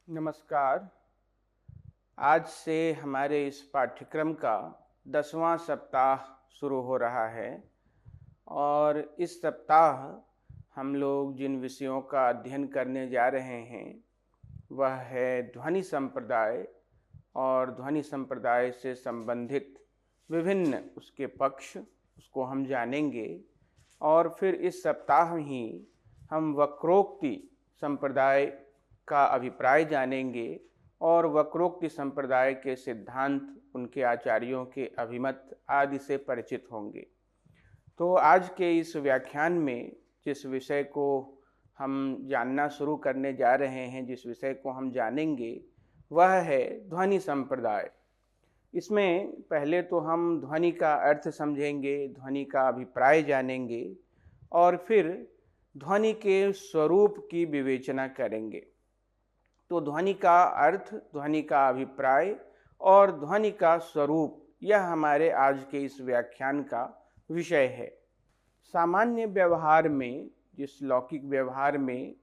नमस्कार। आज से हमारे इस पाठ्यक्रम का 10वां सप्ताह शुरू हो रहा है और इस सप्ताह हम लोग जिन विषयों का अध्ययन करने जा रहे हैं वह है ध्वनि संप्रदाय और ध्वनि संप्रदाय से संबंधित विभिन्न उसके पक्ष, उसको हम जानेंगे। और फिर इस सप्ताह ही हम वक्रोक्ति संप्रदाय का अभिप्राय जानेंगे और वक्रोक्ति संप्रदाय के सिद्धांत, उनके आचार्यों के अभिमत आदि से परिचित होंगे। तो आज के इस व्याख्यान में जिस विषय को हम जानना शुरू करने जा रहे हैं, जिस विषय को हम जानेंगे वह है ध्वनि संप्रदाय। इसमें पहले तो हम ध्वनि का अर्थ समझेंगे, ध्वनि का अभिप्राय जानेंगे और फिर ध्वनि के स्वरूप की विवेचना करेंगे। तो ध्वनि का अर्थ, ध्वनि का अभिप्राय और ध्वनि का स्वरूप, यह हमारे आज के इस व्याख्यान का विषय है। सामान्य व्यवहार में, जिस लौकिक व्यवहार में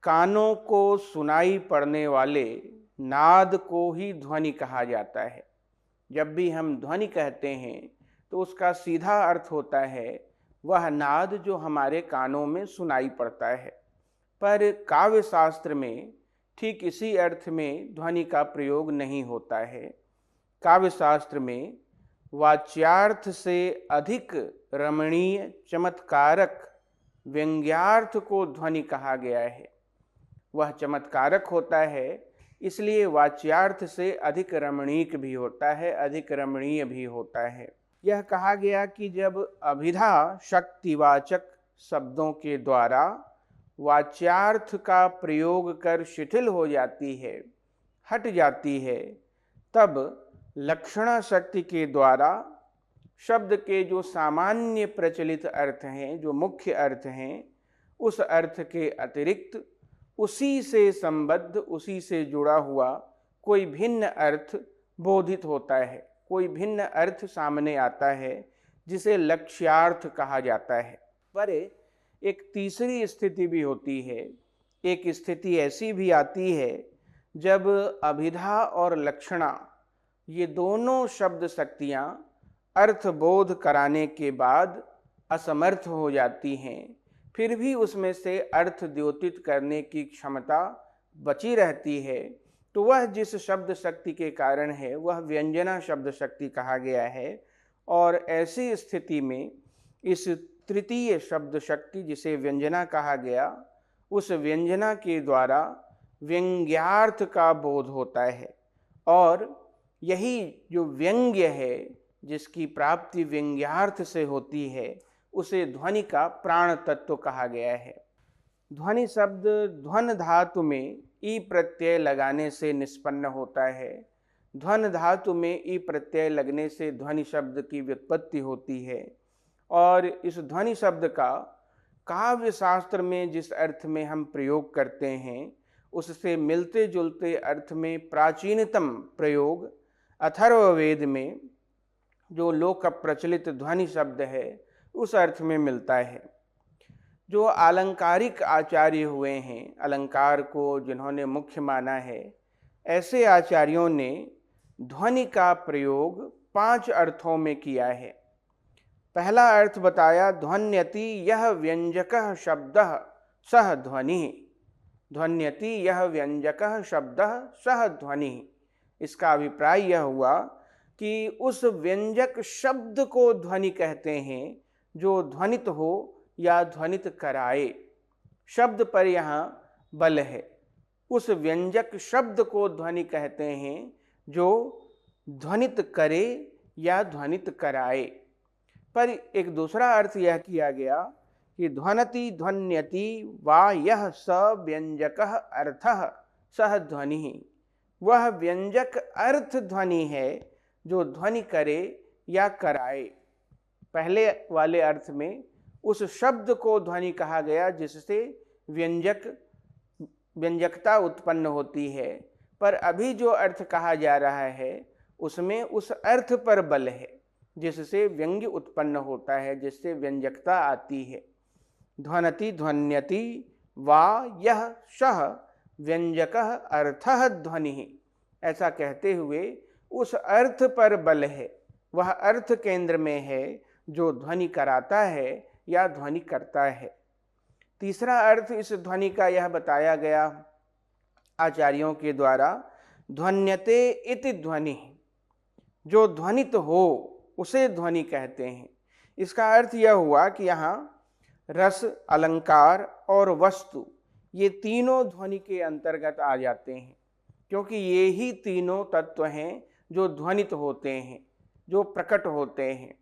कानों को सुनाई पड़ने वाले नाद को ही ध्वनि कहा जाता है। जब भी हम ध्वनि कहते हैं तो उसका सीधा अर्थ होता है वह नाद जो हमारे कानों में सुनाई पड़ता है। पर काव्य शास्त्र में ठीक इसी अर्थ में ध्वनि का प्रयोग नहीं होता है। काव्य शास्त्र में वाच्यार्थ से अधिक रमणीय, चमत्कारक व्यंग्यार्थ को ध्वनि कहा गया है। वह चमत्कारक होता है, इसलिए वाच्यार्थ से अधिक रमणीक भी होता है, अधिक रमणीय भी होता है। यह कहा गया कि जब अभिधा शक्तिवाचक शब्दों के द्वारा वाच्यार्थ का प्रयोग कर शिथिल हो जाती है, हट जाती है, तब लक्षणा शक्ति के द्वारा शब्द के जो सामान्य प्रचलित अर्थ हैं, जो मुख्य अर्थ हैं, उस अर्थ के अतिरिक्त उसी से संबद्ध, उसी से जुड़ा हुआ कोई भिन्न अर्थ बोधित होता है, कोई भिन्न अर्थ सामने आता है, जिसे लक्ष्यार्थ कहा जाता है। पर एक तीसरी स्थिति भी होती है। एक स्थिति ऐसी भी आती है जब अभिधा और लक्षणा, ये दोनों शब्द शक्तियाँ अर्थबोध कराने के बाद असमर्थ हो जाती हैं, फिर भी उसमें से अर्थ द्योतित करने की क्षमता बची रहती है। तो वह जिस शब्द शक्ति के कारण है वह व्यंजना शब्द शक्ति कहा गया है। और ऐसी स्थिति में इस तृतीय शब्द शक्ति, जिसे व्यंजना कहा गया, उस व्यंजना के द्वारा व्यंग्यार्थ का बोध होता है। और यही जो व्यंग्य है, जिसकी प्राप्ति व्यंग्यार्थ से होती है, उसे ध्वनि का प्राण तत्व कहा गया है। ध्वनि शब्द ध्वन धातु में ई प्रत्यय लगाने से निष्पन्न होता है। ध्वन धातु में ई प्रत्यय लगने से ध्वनि शब्द की व्युत्पत्ति होती है। और इस ध्वनि शब्द का काव्य शास्त्र में जिस अर्थ में हम प्रयोग करते हैं, उससे मिलते जुलते अर्थ में प्राचीनतम प्रयोग अथर्ववेद में जो लोक प्रचलित ध्वनि शब्द है, उस अर्थ में मिलता है। जो आलंकारिक आचार्य हुए हैं, अलंकार को जिन्होंने मुख्य माना है, ऐसे आचार्यों ने ध्वनि का प्रयोग 5 अर्थों में किया है। पहला अर्थ बताया, ध्वन्यति यह व्यंजकः शब्दः सह ध्वनि। ध्वन्यति यह व्यंजकः शब्दः सह ध्वनि। इसका अभिप्राय यह हुआ कि उस व्यंजक शब्द को ध्वनि कहते हैं जो ध्वनित हो या ध्वनित कराए। शब्द पर यहाँ बल है। उस व्यंजक शब्द को ध्वनि कहते हैं जो ध्वनित करे या ध्वनित कराए। पर एक दूसरा अर्थ यह किया गया कि ध्वनति ध्वन्यति वा यह स व्यंजकः अर्थः सह ध्वनि। वह व्यंजक अर्थ ध्वनि है जो ध्वनि करे या कराए। पहले वाले अर्थ में उस शब्द को ध्वनि कहा गया जिससे व्यंजकता उत्पन्न होती है। पर अभी जो अर्थ कहा जा रहा है उसमें उस अर्थ पर बल है जिससे व्यंग्य उत्पन्न होता है, जिससे व्यंजकता आती है। ध्वनति ध्वन्यति वा यह सह व्यंजकः अर्थः ध्वनिः। ऐसा कहते हुए उस अर्थ पर बल है, वह अर्थ केंद्र में है जो ध्वनि कराता है या ध्वनि करता है। तीसरा अर्थ इस ध्वनि का यह बताया गया आचार्यों के द्वारा, ध्वन्यते इति ध्वनि, जो ध्वनित हो उसे ध्वनि कहते हैं। इसका अर्थ यह हुआ कि यहाँ रस, अलंकार और वस्तु, ये तीनों ध्वनि के अंतर्गत आ जाते हैं, क्योंकि ये ही तीनों तत्व हैं जो ध्वनित होते हैं, जो प्रकट होते हैं।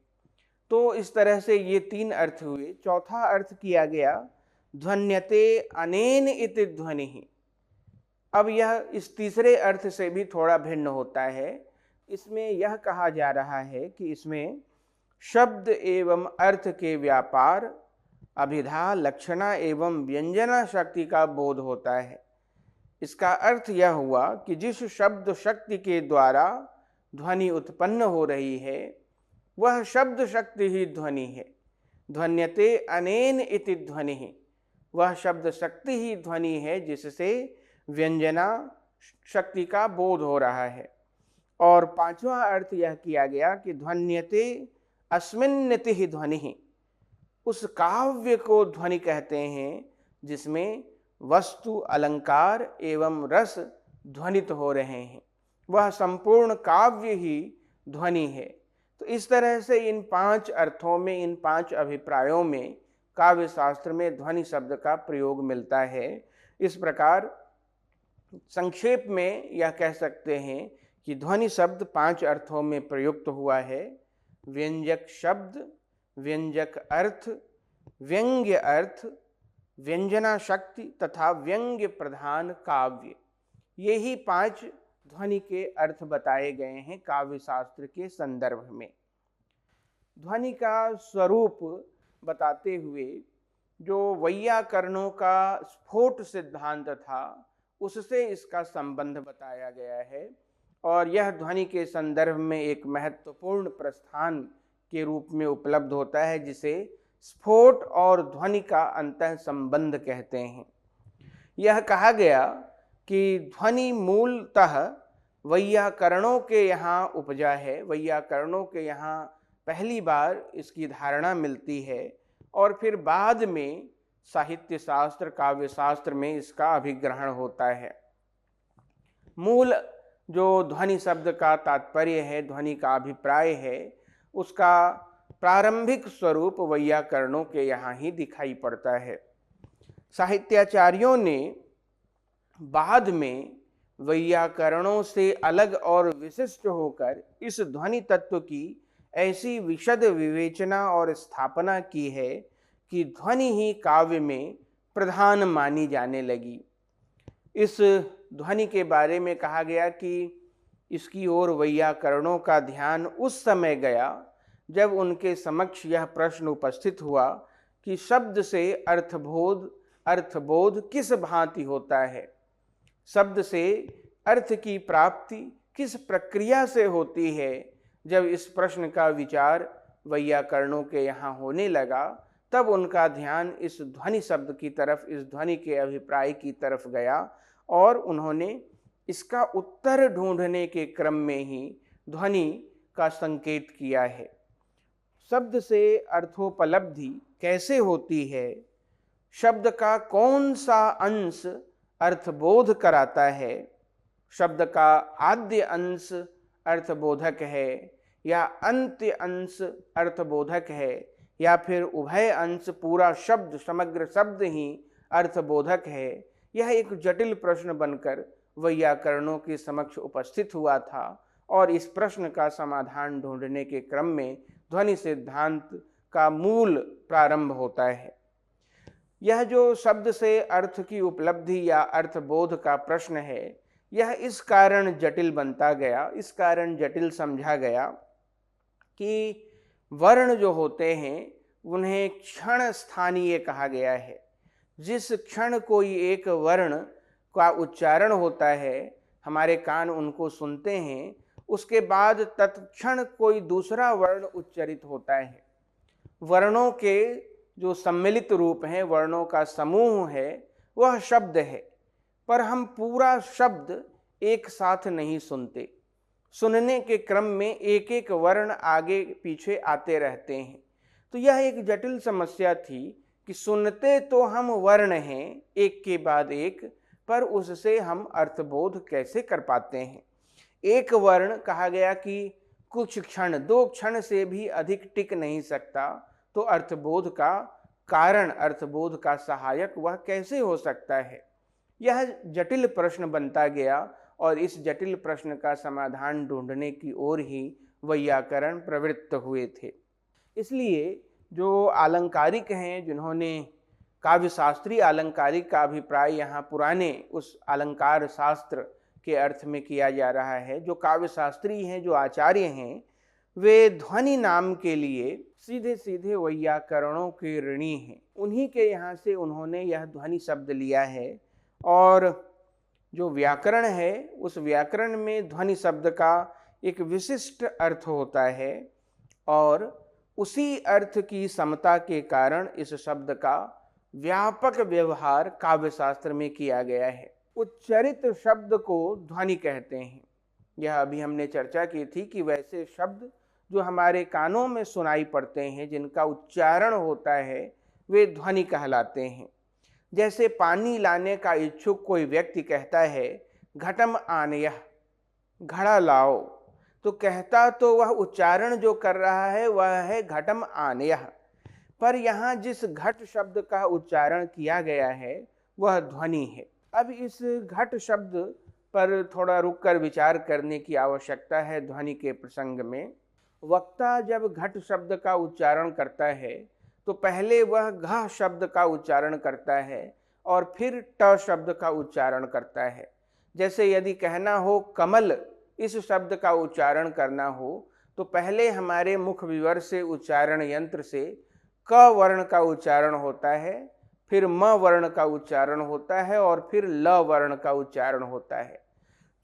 तो इस तरह से ये तीन अर्थ हुए। चौथा अर्थ किया गया ध्वन्यते अनेन इति ध्वनिः। अब यह इस तीसरे अर्थ से भी थोड़ा भिन्न होता है। इसमें यह कहा जा रहा है कि इसमें शब्द एवं अर्थ के व्यापार, अभिधा, लक्षणा एवं व्यंजना शक्ति का बोध होता है। इसका अर्थ यह हुआ कि जिस शब्द शक्ति के द्वारा ध्वनि उत्पन्न हो रही है वह शब्द शक्ति ही ध्वनि है। ध्वन्यते अनेन इति ध्वनिः, वह शब्द शक्ति ही ध्वनि है जिससे व्यंजना शक्ति का बोध हो रहा है। और पांचवा अर्थ यह किया गया कि ध्वन्यते अस्मिन्निति ध्वनिः, उस काव्य को ध्वनि कहते हैं जिसमें वस्तु, अलंकार एवं रस ध्वनित हो रहे हैं, वह संपूर्ण काव्य ही ध्वनि है। तो इस तरह से इन पांच अर्थों में, इन पांच अभिप्रायों में काव्य शास्त्र में ध्वनि शब्द का प्रयोग मिलता है। इस प्रकार संक्षेप में यह कह सकते हैं कि ध्वनि शब्द पांच अर्थों में प्रयुक्त हुआ है। व्यंजक शब्द, व्यंजक अर्थ, व्यंग्य अर्थ, व्यंजना शक्ति तथा व्यंग्य प्रधान काव्य, ये ही पांच ध्वनि के अर्थ बताए गए हैं काव्य शास्त्र के संदर्भ में। ध्वनि का स्वरूप बताते हुए जो वैयाकरणों का स्फोट सिद्धांत था उससे इसका संबंध बताया गया है, और यह ध्वनि के संदर्भ में एक महत्वपूर्ण प्रस्थान के रूप में उपलब्ध होता है, जिसे स्फोट और ध्वनि का अंतः संबंध कहते हैं। यह कहा गया कि ध्वनि मूलतः वैयाकरणों के यहाँ उपजा है, वैयाकरणों के यहाँ पहली बार इसकी धारणा मिलती है और फिर बाद में साहित्य शास्त्र, काव्य शास्त्र में इसका अभिग्रहण होता है। मूल जो ध्वनि शब्द का तात्पर्य है, ध्वनि का अभिप्राय है, उसका प्रारंभिक स्वरूप वैयाकरणों के यहाँ ही दिखाई पड़ता है। साहित्याचार्यों ने बाद में वैयाकरणों से अलग और विशिष्ट होकर इस ध्वनि तत्व की ऐसी विशद विवेचना और स्थापना की है कि ध्वनि ही काव्य में प्रधान मानी जाने लगी। इस ध्वनि के बारे में कहा गया कि इसकी ओर वैयाकरणों का ध्यान उस समय गया जब उनके समक्ष यह प्रश्न उपस्थित हुआ कि शब्द से अर्थबोध किस भांति होता है, शब्द से अर्थ की प्राप्ति किस प्रक्रिया से होती है। जब इस प्रश्न का विचार वैयाकरणों के यहाँ होने लगा तब उनका ध्यान इस ध्वनि शब्द की तरफ, इस ध्वनि के अभिप्राय की तरफ गया और उन्होंने इसका उत्तर ढूंढने के क्रम में ही ध्वनि का संकेत किया है। शब्द से अर्थोपलब्धि कैसे होती है, शब्द का कौन सा अंश अर्थबोध कराता है, शब्द का आद्य अंश अर्थबोधक है या अंत्य अंश अर्थबोधक है या फिर उभय अंश, पूरा शब्द, समग्र शब्द ही अर्थबोधक है, यह एक जटिल प्रश्न बनकर वैयाकरणों के समक्ष उपस्थित हुआ था। और इस प्रश्न का समाधान ढूंढने के क्रम में ध्वनि सिद्धांत का मूल प्रारंभ होता है। यह जो शब्द से अर्थ की उपलब्धि या अर्थबोध का प्रश्न है, यह इस कारण जटिल बनता गया, इस कारण जटिल समझा गया कि वर्ण जो होते हैं उन्हें क्षण स्थानीय कहा गया है। जिस क्षण कोई एक वर्ण का उच्चारण होता है, हमारे कान उनको सुनते हैं, उसके बाद तत्क्षण कोई दूसरा वर्ण उच्चरित होता है। वर्णों के जो सम्मिलित रूप हैं, वर्णों का समूह है, वह शब्द है। पर हम पूरा शब्द एक साथ नहीं सुनते। सुनने के क्रम में एक एक वर्ण आगे पीछे आते रहते हैं। तो यह एक जटिल समस्या थी कि सुनते तो हम वर्ण हैं एक के बाद एक, पर उससे हम अर्थबोध कैसे कर पाते हैं। एक वर्ण कहा गया कि कुछ क्षण, 2 क्षण से भी अधिक टिक नहीं सकता, तो अर्थबोध का कारण, अर्थबोध का सहायक वह कैसे हो सकता है। यह जटिल प्रश्न बनता गया और इस जटिल प्रश्न का समाधान ढूंढने की ओर ही वैयाकरण प्रवृत्त हुए थे। इसलिए जो अलंकारिक हैं, जिन्होंने काव्यशास्त्रीय अलंकारिक का अभिप्राय यहाँ पुराने उस अलंकार शास्त्र के अर्थ में किया जा रहा है, जो काव्यशास्त्री हैं, जो आचार्य हैं, वे ध्वनि नाम के लिए सीधे सीधे वैयाकरणों के ऋणी हैं। उन्हीं के यहाँ से उन्होंने यह ध्वनि शब्द लिया है। और जो व्याकरण है, उस व्याकरण में ध्वनि शब्द का एक विशिष्ट अर्थ होता है और उसी अर्थ की समता के कारण इस शब्द का व्यापक व्यवहार काव्यशास्त्र में किया गया है। उच्चरित शब्द को ध्वनि कहते हैं। यह अभी हमने चर्चा की थी कि वैसे शब्द जो हमारे कानों में सुनाई पड़ते हैं, जिनका उच्चारण होता है, वे ध्वनि कहलाते हैं। जैसे पानी लाने का इच्छुक कोई व्यक्ति कहता है घटम आनयः, घड़ा लाओ, तो कहता तो वह उच्चारण जो कर रहा है वह है घटम आनयः, पर यहाँ जिस घट शब्द का उच्चारण किया गया है वह ध्वनि है। अब इस घट शब्द पर थोड़ा रुककर विचार करने की आवश्यकता है। ध्वनि के प्रसंग में वक्ता जब घट शब्द का उच्चारण करता है तो पहले वह घ शब्द का उच्चारण करता है और फिर ट शब्द का उच्चारण करता है। जैसे यदि कहना हो कमल, इस शब्द का उच्चारण करना हो तो पहले हमारे मुख विवर से उच्चारण यंत्र से क वर्ण का उच्चारण होता है, फिर म वर्ण का उच्चारण होता है और फिर ल वर्ण का उच्चारण होता है।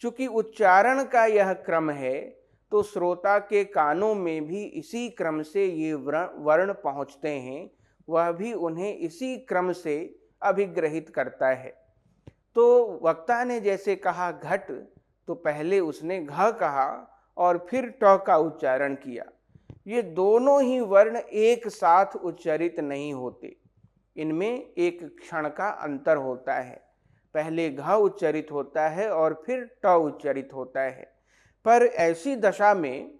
चूंकि उच्चारण का यह क्रम है तो श्रोता के कानों में भी इसी क्रम से ये वर्ण पहुंचते हैं, वह भी उन्हें इसी क्रम से अभिग्रहित करता है। तो वक्ता ने जैसे कहा घट, तो पहले उसने घ कहा और फिर ट का उच्चारण किया। ये दोनों ही वर्ण एक साथ उच्चरित नहीं होते, इनमें एक क्षण का अंतर होता है। पहले घ उच्चरित होता है और फिर ट उच्चरित होता है। पर ऐसी दशा में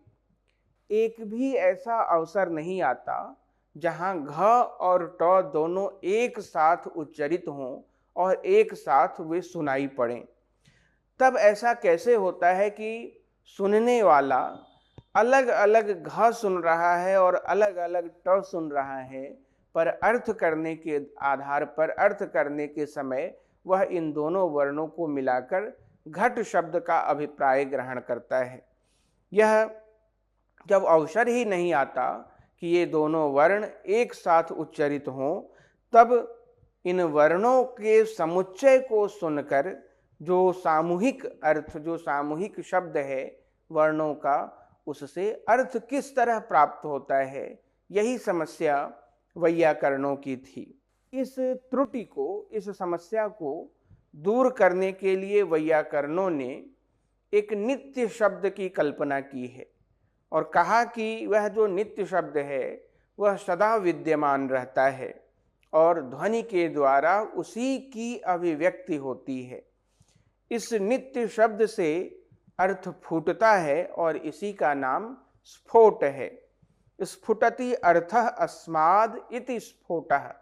एक भी ऐसा अवसर नहीं आता जहां घ और ट दोनों एक साथ उच्चरित हों और एक साथ वे सुनाई पड़ें। तब ऐसा कैसे होता है कि सुनने वाला अलग अलग घ सुन रहा है और अलग अलग ट सुन रहा है, पर अर्थ करने के आधार पर, अर्थ करने के समय वह इन दोनों वर्णों को मिलाकर घट शब्द का अभिप्राय ग्रहण करता है। यह जब अवसर ही नहीं आता कि ये दोनों वर्ण एक साथ उच्चरित हों, तब इन वर्णों के समुच्चय को सुनकर जो सामूहिक अर्थ, जो सामूहिक शब्द है वर्णों का, उससे अर्थ किस तरह प्राप्त होता है, यही समस्या वैयाकरणों की थी। इस त्रुटि को, इस समस्या को दूर करने के लिए वैयाकरणों ने एक नित्य शब्द की कल्पना की है और कहा कि वह जो नित्य शब्द है वह सदा विद्यमान रहता है और ध्वनि के द्वारा उसी की अभिव्यक्ति होती है। इस नित्य शब्द से अर्थ फूटता है और इसी का नाम स्फोट है। स्फुटति अर्थः अस्माद् इति स्फोटः।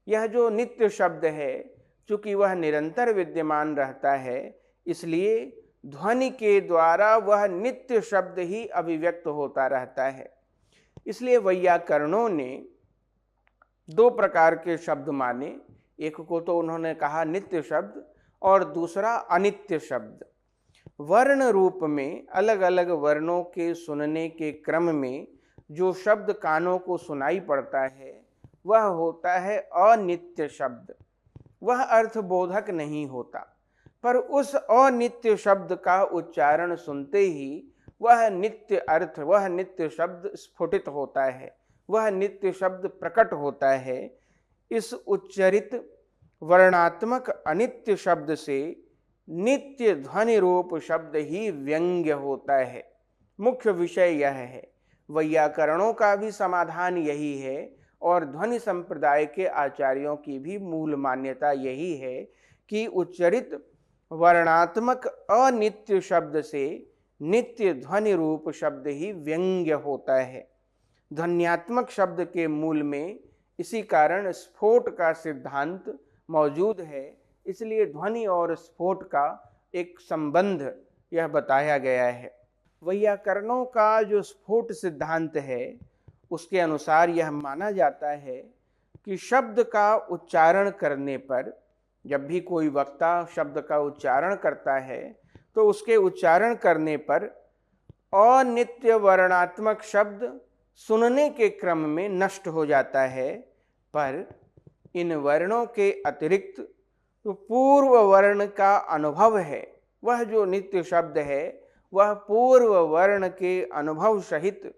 यह जो नित्य शब्द है, चूंकि वह निरंतर विद्यमान रहता है, इसलिए ध्वनि के द्वारा वह नित्य शब्द ही अभिव्यक्त होता रहता है। इसलिए वैयाकरणों ने 2 प्रकार के शब्द माने। एक को तो उन्होंने कहा नित्य शब्द और दूसरा अनित्य शब्द। वर्ण रूप में अलग अलग वर्णों के सुनने के क्रम में जो शब्द कानों को सुनाई पड़ता है वह होता है अनित्य शब्द। वह अर्थबोधक नहीं होता, पर उस अनित्य शब्द का उच्चारण सुनते ही वह नित्य अर्थ, वह नित्य शब्द स्फुटित होता है, वह नित्य शब्द प्रकट होता है। इस उच्चरित वर्णात्मक अनित्य शब्द से नित्य ध्वनि रूप शब्द ही व्यंग्य होता है। मुख्य विषय यह है। वैयाकरणों का भी समाधान यही है और ध्वनि संप्रदाय के आचार्यों की भी मूल मान्यता यही है कि उच्चरित वर्णात्मक अनित्य शब्द से नित्य ध्वनि रूप शब्द ही व्यंग्य होता है। ध्वन्यात्मक शब्द के मूल में इसी कारण स्फोट का सिद्धांत मौजूद है, इसलिए ध्वनि और स्फोट का एक संबंध यह बताया गया है। वैयाकरणों का जो स्फोट सिद्धांत है उसके अनुसार यह माना जाता है कि शब्द का उच्चारण करने पर, जब भी कोई वक्ता शब्द का उच्चारण करता है तो उसके उच्चारण करने पर अनित्य वर्णात्मक शब्द सुनने के क्रम में नष्ट हो जाता है, पर इन वर्णों के अतिरिक्त तो पूर्व वर्ण का अनुभव है, वह जो नित्य शब्द है वह पूर्व वर्ण के अनुभव सहित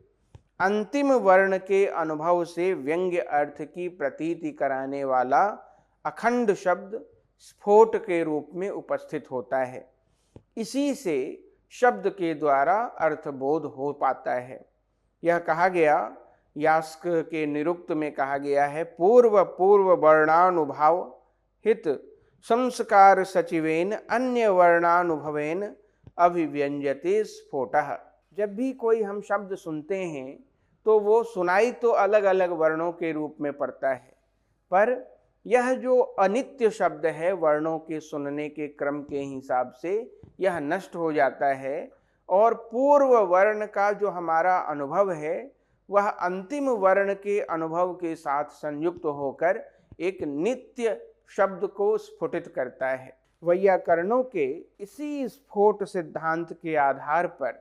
अंतिम वर्ण के अनुभव से व्यंग्य अर्थ की प्रतीति कराने वाला अखंड शब्द स्फोट के रूप में उपस्थित होता है। इसी से शब्द के द्वारा अर्थबोध हो पाता है। यह कहा गया, यास्क के निरुक्त में कहा गया है, पूर्व पूर्व वर्णानुभाव हित संस्कार सचिवेन अन्य वर्णानुभवेन अभिव्यंजते स्फोटः। जब भी कोई हम शब्द सुनते हैं तो वो सुनाई तो अलग अलग वर्णों के रूप में पड़ता है, पर यह जो अनित्य शब्द है वर्णों के सुनने के क्रम के हिसाब से यह नष्ट हो जाता है और पूर्व वर्ण का जो हमारा अनुभव है वह अंतिम वर्ण के अनुभव के साथ संयुक्त होकर एक नित्य शब्द को स्फुटित करता है। वैयाकरणों के इसी स्फोट सिद्धांत के आधार पर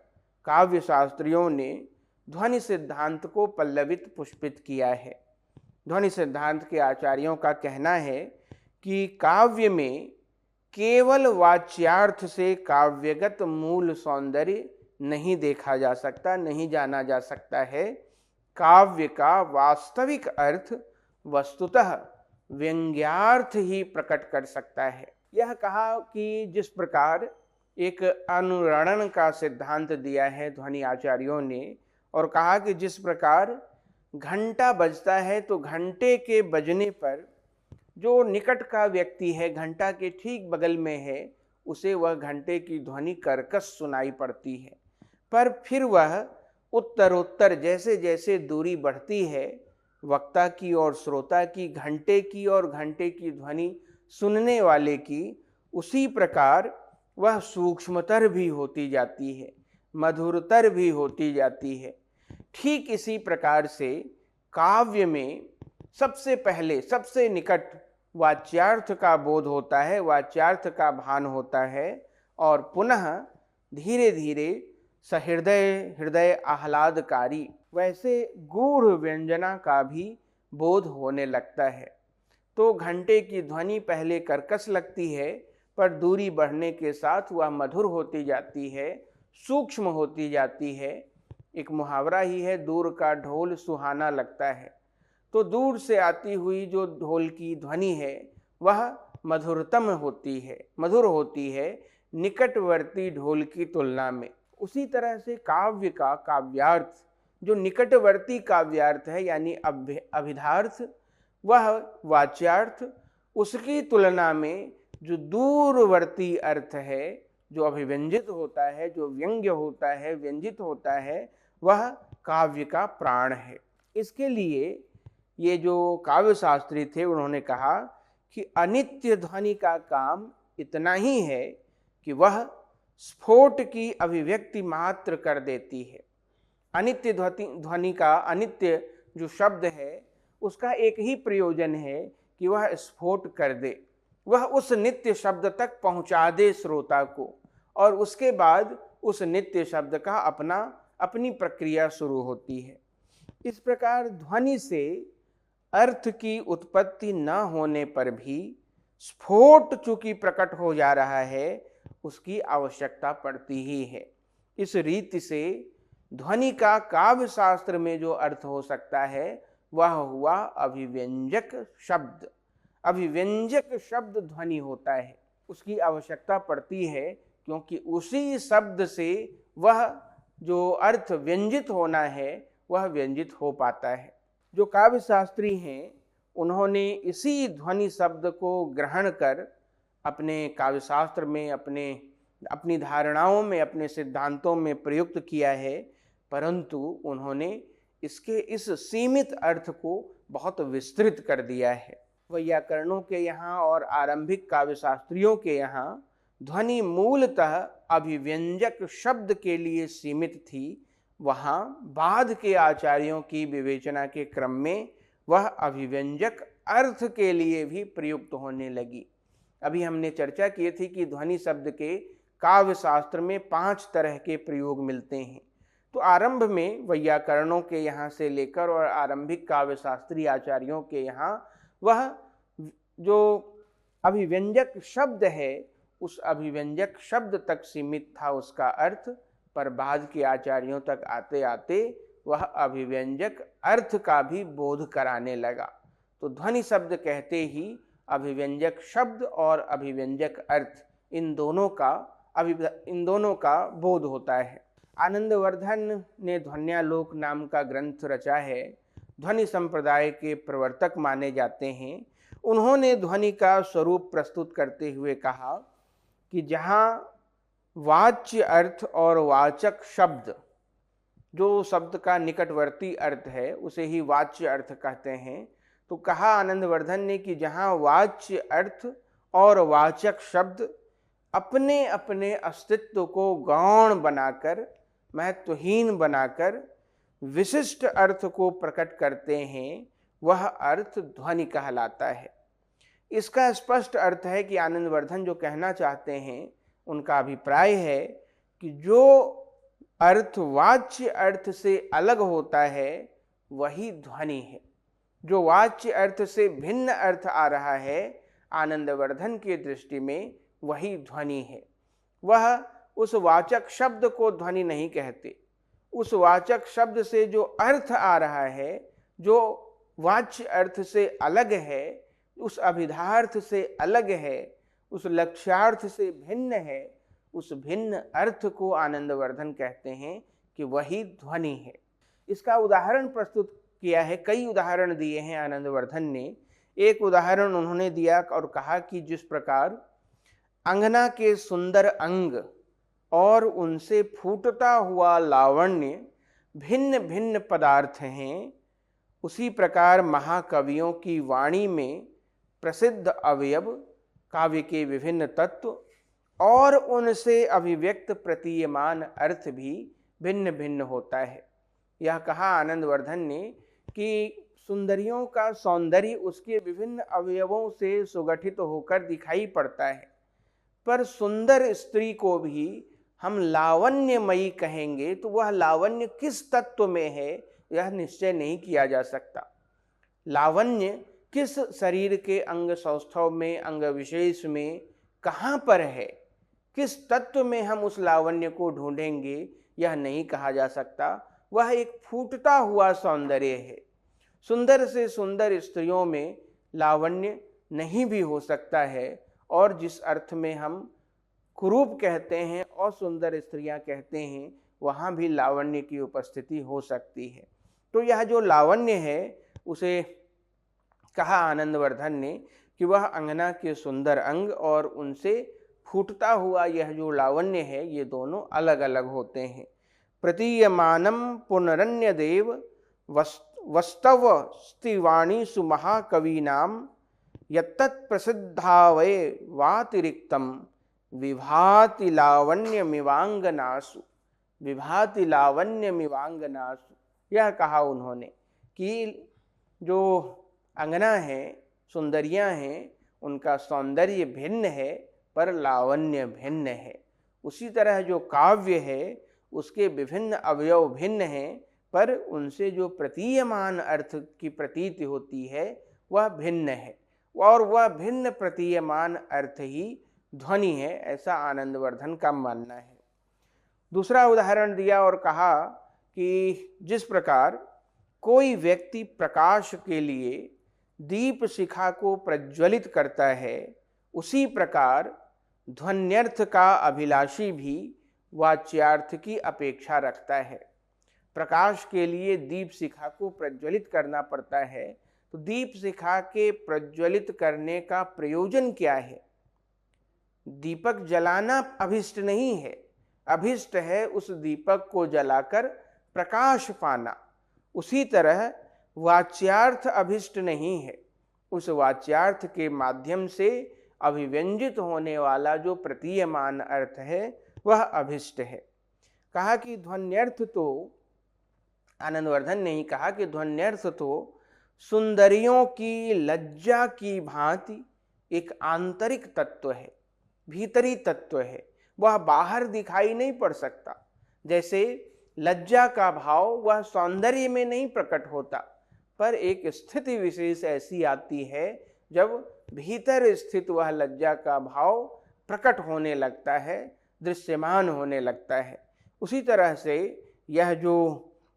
काव्य शास्त्रियों ने ध्वनि सिद्धांत को पल्लवित पुष्पित किया है। ध्वनि सिद्धांत के आचार्यों का कहना है कि काव्य में केवल वाच्यार्थ से काव्यगत मूल सौंदर्य नहीं देखा जा सकता, नहीं जाना जा सकता है। काव्य का वास्तविक अर्थ वस्तुतः व्यंग्यार्थ ही प्रकट कर सकता है। यह कहा कि जिस प्रकार एक अनुरणन का सिद्धांत दिया है ध्वनि आचार्यों ने, और कहा कि जिस प्रकार घंटा बजता है तो घंटे के बजने पर जो निकट का व्यक्ति है, घंटा के ठीक बगल में है, उसे वह घंटे की ध्वनि कर्कश सुनाई पड़ती है, पर फिर वह उत्तरोत्तर जैसे जैसे दूरी बढ़ती है वक्ता की और श्रोता की, घंटे की और घंटे की ध्वनि सुनने वाले की, उसी प्रकार वह सूक्ष्मतर भी होती जाती है, मधुरतर भी होती जाती है। ठीक इसी प्रकार से काव्य में सबसे पहले सबसे निकट वाच्यार्थ का बोध होता है, वाच्यार्थ का भान होता है, और पुनः धीरे धीरे सहृदय हृदय आह्लादकारी वैसे गूढ़ व्यंजना का भी बोध होने लगता है। तो घंटे की ध्वनि पहले कर्कश लगती है, पर दूरी बढ़ने के साथ वह मधुर होती जाती है, सूक्ष्म होती जाती है। एक मुहावरा ही है, दूर का ढोल सुहाना लगता है। तो दूर से आती हुई जो ढोल की ध्वनि है वह मधुरतम होती है, मधुर होती है निकटवर्ती ढोल की तुलना में। उसी तरह से काव्य का काव्यार्थ जो निकटवर्ती काव्यार्थ है यानी अभिधार्थ, वह वाच्यार्थ, उसकी तुलना में जो दूरवर्ती अर्थ है, जो अभिव्यंजित होता है, जो व्यंग्य होता है, व्यंजित होता है, वह काव्य का प्राण है। इसके लिए ये जो काव्य शास्त्री थे उन्होंने कहा कि अनित्य ध्वनि का काम इतना ही है कि वह स्फोट की अभिव्यक्ति मात्र कर देती है। अनित्य ध्वनि का, अनित्य जो शब्द है उसका एक ही प्रयोजन है कि वह स्फोट कर दे, वह उस नित्य शब्द तक पहुंचा दे श्रोता को, और उसके बाद उस नित्य शब्द का अपनी प्रक्रिया शुरू होती है। इस प्रकार ध्वनि से अर्थ की उत्पत्ति न होने पर भी स्फोट चूंकि प्रकट हो जा रहा है उसकी आवश्यकता पड़ती ही है। इस रीति से ध्वनि का काव्य शास्त्र में जो अर्थ हो सकता है वह हुआ अभिव्यंजक शब्द। अभिव्यंजक शब्द ध्वनि होता है, उसकी आवश्यकता पड़ती है, क्योंकि उसी शब्द से वह जो अर्थ व्यंजित होना है वह व्यंजित हो पाता है। जो काव्य शास्त्री हैं उन्होंने इसी ध्वनि शब्द को ग्रहण कर अपने काव्यशास्त्र में, अपनी धारणाओं में, अपने सिद्धांतों में प्रयुक्त किया है, परंतु उन्होंने इसके इस सीमित अर्थ को बहुत विस्तृत कर दिया है। वैयाकरणों के यहाँ और आरंभिक काव्यशास्त्रियों के यहाँ ध्वनि मूलतः अभिव्यंजक शब्द के लिए सीमित थी, वहाँ बाद के आचार्यों की विवेचना के क्रम में वह अभिव्यंजक अर्थ के लिए भी प्रयुक्त होने लगी। अभी हमने चर्चा की थी कि ध्वनि शब्द के काव्य शास्त्र में 5 तरह के प्रयोग मिलते हैं। तो आरंभ में वैयाकरणों के यहाँ से लेकर और आरंभिक काव्य शास्त्रीय आचार्यों के यहाँ वह जो अभिव्यंजक शब्द है उस अभिव्यंजक शब्द तक सीमित था उसका अर्थ, पर बाद के आचार्यों तक आते आते वह अभिव्यंजक अर्थ का भी बोध कराने लगा। तो ध्वनि शब्द कहते ही अभिव्यंजक शब्द और अभिव्यंजक अर्थ इन दोनों का बोध होता है। आनंदवर्धन ने ध्वन्यालोक नाम का ग्रंथ रचा है, ध्वनि संप्रदाय के प्रवर्तक माने जाते हैं। उन्होंने ध्वनि का स्वरूप प्रस्तुत करते हुए कहा कि जहाँ वाच्य अर्थ और वाचक शब्द, जो शब्द का निकटवर्ती अर्थ है उसे ही वाच्य अर्थ कहते हैं, तो कहा आनंदवर्धन ने कि जहाँ वाच्य अर्थ और वाचक शब्द अपने अपने अस्तित्व को गौण बनाकर, महत्वहीन बनाकर विशिष्ट अर्थ को प्रकट करते हैं, वह अर्थ ध्वनि कहलाता है। इसका स्पष्ट अर्थ है कि आनंदवर्धन जो कहना चाहते हैं, उनका अभिप्राय है कि जो अर्थ वाच्य अर्थ से अलग होता है वही ध्वनि है। जो वाच्य अर्थ से भिन्न अर्थ आ रहा है, आनंदवर्धन की दृष्टि में वही ध्वनि है। वह उस वाचक शब्द को ध्वनि नहीं कहते। उस वाचक शब्द से जो अर्थ आ रहा है, जो वाच्य अर्थ से अलग है, उस अभिधार्थ से अलग है, उस लक्ष्यार्थ से भिन्न है, उस भिन्न अर्थ को आनंदवर्धन कहते हैं कि वही ध्वनि है। इसका उदाहरण प्रस्तुत किया है, कई उदाहरण दिए हैं आनंदवर्धन ने। एक उदाहरण उन्होंने दिया और कहा कि जिस प्रकार अंगना के सुंदर अंग और उनसे फूटता हुआ लावण्य भिन्न भिन्न पदार्थ हैं, उसी प्रकार महाकवियों की वाणी में प्रसिद्ध अवयव, काव्य के विभिन्न तत्व और उनसे अभिव्यक्त प्रतीयमान अर्थ भी भिन्न भिन्न होता है। यह कहा आनंदवर्धन ने कि सुंदरियों का सौंदर्य उसके विभिन्न अवयवों से सुगठित होकर दिखाई पड़ता है, पर सुंदर स्त्री को भी हम लावण्यमयी कहेंगे तो वह लावण्य किस तत्व में है यह निश्चय नहीं किया जा सकता। लावण्य किस शरीर के अंग सौष्ठव में, अंग विशेष में कहाँ पर है, किस तत्व में हम उस लावण्य को ढूंढेंगे यह नहीं कहा जा सकता। वह एक फूटता हुआ सौंदर्य है। सुंदर से सुंदर स्त्रियों में लावण्य नहीं भी हो सकता है, और जिस अर्थ में हम कुरूप कहते हैं और सुंदर स्त्रियां कहते हैं, वहाँ भी लावण्य की उपस्थिति हो सकती है। तो यह जो लावण्य है उसे कहा आनंदवर्धन ने कि वह अंगना के सुंदर अंग और उनसे फूटता हुआ यह जो लावण्य है, ये दोनों अलग अलग होते हैं। प्रतीयमानम पुनरन्य देव वस्तव स्तिवाणी सुमहाकवीनाम यत्तत् प्रसिद्धावय वातिरिक्तम विभाति लावण्यमिवांगनासु, विभाति लावण्यमिवांगनासु। यह कहा उन्होंने कि जो अंगना है, सुंदरियां हैं, उनका सौंदर्य भिन्न है पर लावण्य भिन्न है। उसी तरह जो काव्य है उसके विभिन्न अवयव भिन्न हैं, पर उनसे जो प्रतीयमान अर्थ की प्रतीति होती है वह भिन्न है, और वह भिन्न प्रतीयमान अर्थ ही ध्वनि है, ऐसा आनंदवर्धन का मानना है। दूसरा उदाहरण दिया और कहा कि जिस प्रकार कोई व्यक्ति प्रकाश के लिए दीप शिखा को प्रज्वलित करता है, उसी प्रकार ध्वन्यर्थ का अभिलाषी भी वाच्यार्थ की अपेक्षा रखता है। प्रकाश के लिए दीप शिखा को प्रज्वलित करना पड़ता है, तो दीप शिखा के प्रज्वलित करने का प्रयोजन क्या है? दीपक जलाना अभिष्ट नहीं है, अभिष्ट है उस दीपक को जलाकर प्रकाश पाना। उसी तरह वाच्यार्थ अभिष्ट नहीं है, उस वाच्यार्थ के माध्यम से अभिव्यंजित होने वाला जो प्रतीयमान अर्थ है वह अभिष्ट है। कहा कि ध्वन्यर्थ तो, आनंदवर्धन ने ही कहा कि ध्वन्यर्थ तो सुंदरियों की लज्जा की भांति एक आंतरिक तत्व है, भीतरी तत्व है, वह बाहर दिखाई नहीं पड़ सकता। जैसे लज्जा का भाव वह सौंदर्य में नहीं प्रकट होता, पर एक स्थिति विशेष ऐसी आती है जब भीतर स्थित वह लज्जा का भाव प्रकट होने लगता है, दृश्यमान होने लगता है। उसी तरह से यह जो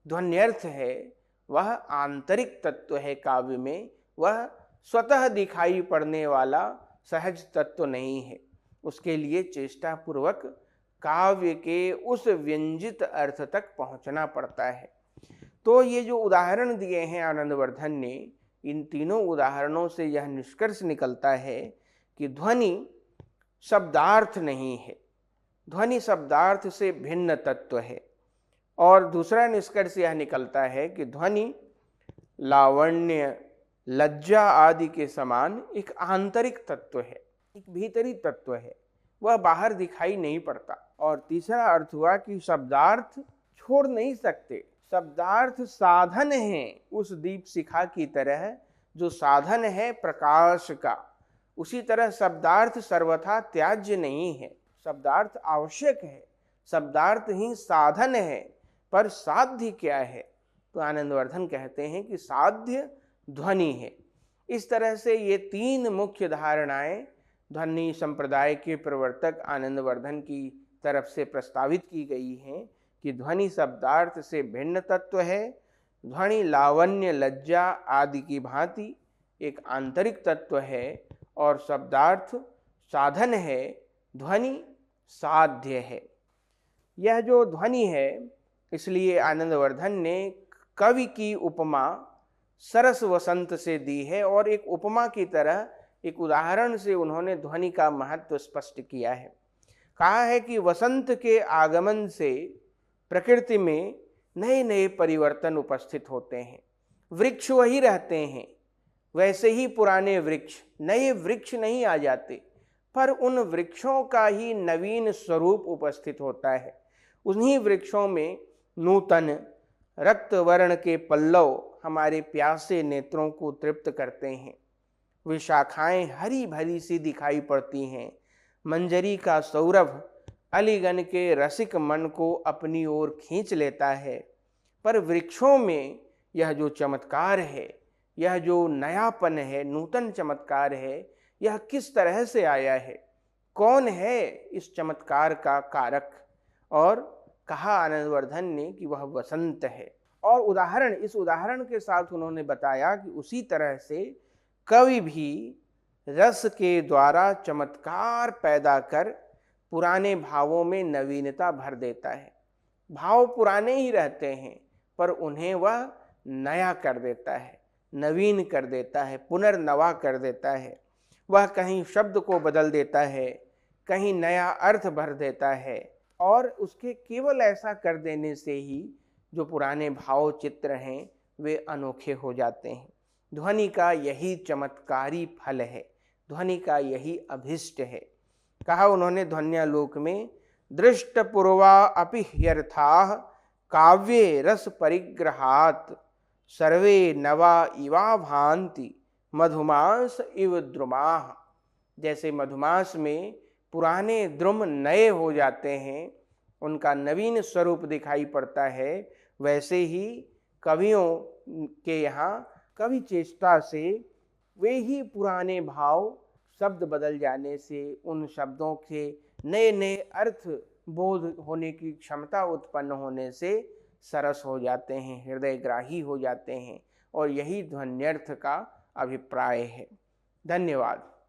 ध्वन्यर्थ है वह आंतरिक तत्व है काव्य में, वह स्वतः दिखाई पड़ने वाला सहज तत्व नहीं है। उसके लिए चेष्टापूर्वक काव्य के उस व्यंजित अर्थ तक पहुंचना पड़ता है। तो ये जो उदाहरण दिए हैं आनंदवर्धन ने, इन तीनों उदाहरणों से यह निष्कर्ष निकलता है कि ध्वनि शब्दार्थ नहीं है, ध्वनि शब्दार्थ से भिन्न तत्व है। और दूसरा निष्कर्ष यह निकलता है कि ध्वनि लावण्य, लज्जा आदि के समान एक आंतरिक तत्व है, एक भीतरी तत्व है, वह बाहर दिखाई नहीं पड़ता। और तीसरा अर्थ हुआ कि शब्दार्थ छोड़ नहीं सकते, शब्दार्थ साधन है उस दीप शिखा की तरह जो साधन है प्रकाश का। उसी तरह शब्दार्थ सर्वथा त्याज्य नहीं है, शब्दार्थ आवश्यक है, शब्दार्थ ही साधन है। पर साध्य क्या है? तो आनंदवर्धन कहते हैं कि साध्य ध्वनि है। इस तरह से ये तीन मुख्य धारणाएं ध्वनि संप्रदाय के प्रवर्तक आनंदवर्धन की तरफ से प्रस्तावित की गई हैं कि ध्वनि शब्दार्थ से भिन्न तत्व है, ध्वनि लावण्य, लज्जा आदि की भांति एक आंतरिक तत्व है, और शब्दार्थ साधन है, ध्वनि साध्य है। यह जो ध्वनि है, इसलिए आनंदवर्धन ने कवि की उपमा सरस वसंत से दी है, और एक उपमा की तरह एक उदाहरण से उन्होंने ध्वनि का महत्व स्पष्ट किया है। कहा है कि वसंत के आगमन से प्रकृति में नए नए परिवर्तन उपस्थित होते हैं। वृक्ष वही रहते हैं, वैसे ही पुराने वृक्ष, नए वृक्ष नहीं आ जाते, पर उन वृक्षों का ही नवीन स्वरूप उपस्थित होता है। उन्हीं वृक्षों में नूतन रक्त वर्ण के पल्लव हमारे प्यासे नेत्रों को तृप्त करते हैं। वे शाखाएं हरी भरी सी दिखाई पड़ती हैं। मंजरी का सौरभ अलीगन के रसिक मन को अपनी ओर खींच लेता है। पर वृक्षों में यह जो चमत्कार है, यह जो नयापन है, नूतन चमत्कार है, यह किस तरह से आया है? कौन है इस चमत्कार का कारक? और कहा आनंदवर्धन ने कि वह वसंत है। और उदाहरण, इस उदाहरण के साथ उन्होंने बताया कि उसी तरह से कवि भी रस के द्वारा चमत्कार पैदा कर पुराने भावों में नवीनता भर देता है। भाव पुराने ही रहते हैं, पर उन्हें वह नया कर देता है, नवीन कर देता है, पुनर्नवा कर देता है। वह कहीं शब्द को बदल देता है, कहीं नया अर्थ भर देता है, और उसके केवल ऐसा कर देने से ही जो पुराने भाव चित्र हैं वे अनोखे हो जाते हैं। ध्वनि का यही चमत्कारी फल है, ध्वनि का यही अभिष्ट है। कहा उन्होंने ध्वन्यालोक में, दृष्ट पूर्वा अपि ह्यर्थाः काव्ये रस परिग्रहात् सर्वे नवा इवा भांति मधुमास इव द्रुमाः। जैसे मधुमास में पुराने द्रुम नए हो जाते हैं, उनका नवीन स्वरूप दिखाई पड़ता है, वैसे ही कवियों के यहाँ कवि चेष्टा से वे ही पुराने भाव शब्द बदल जाने से, उन शब्दों के नए नए अर्थ बोध होने की क्षमता उत्पन्न होने से सरस हो जाते हैं, हृदयग्राही हो जाते हैं। और यही ध्वन्यर्थ का अभिप्राय है। धन्यवाद।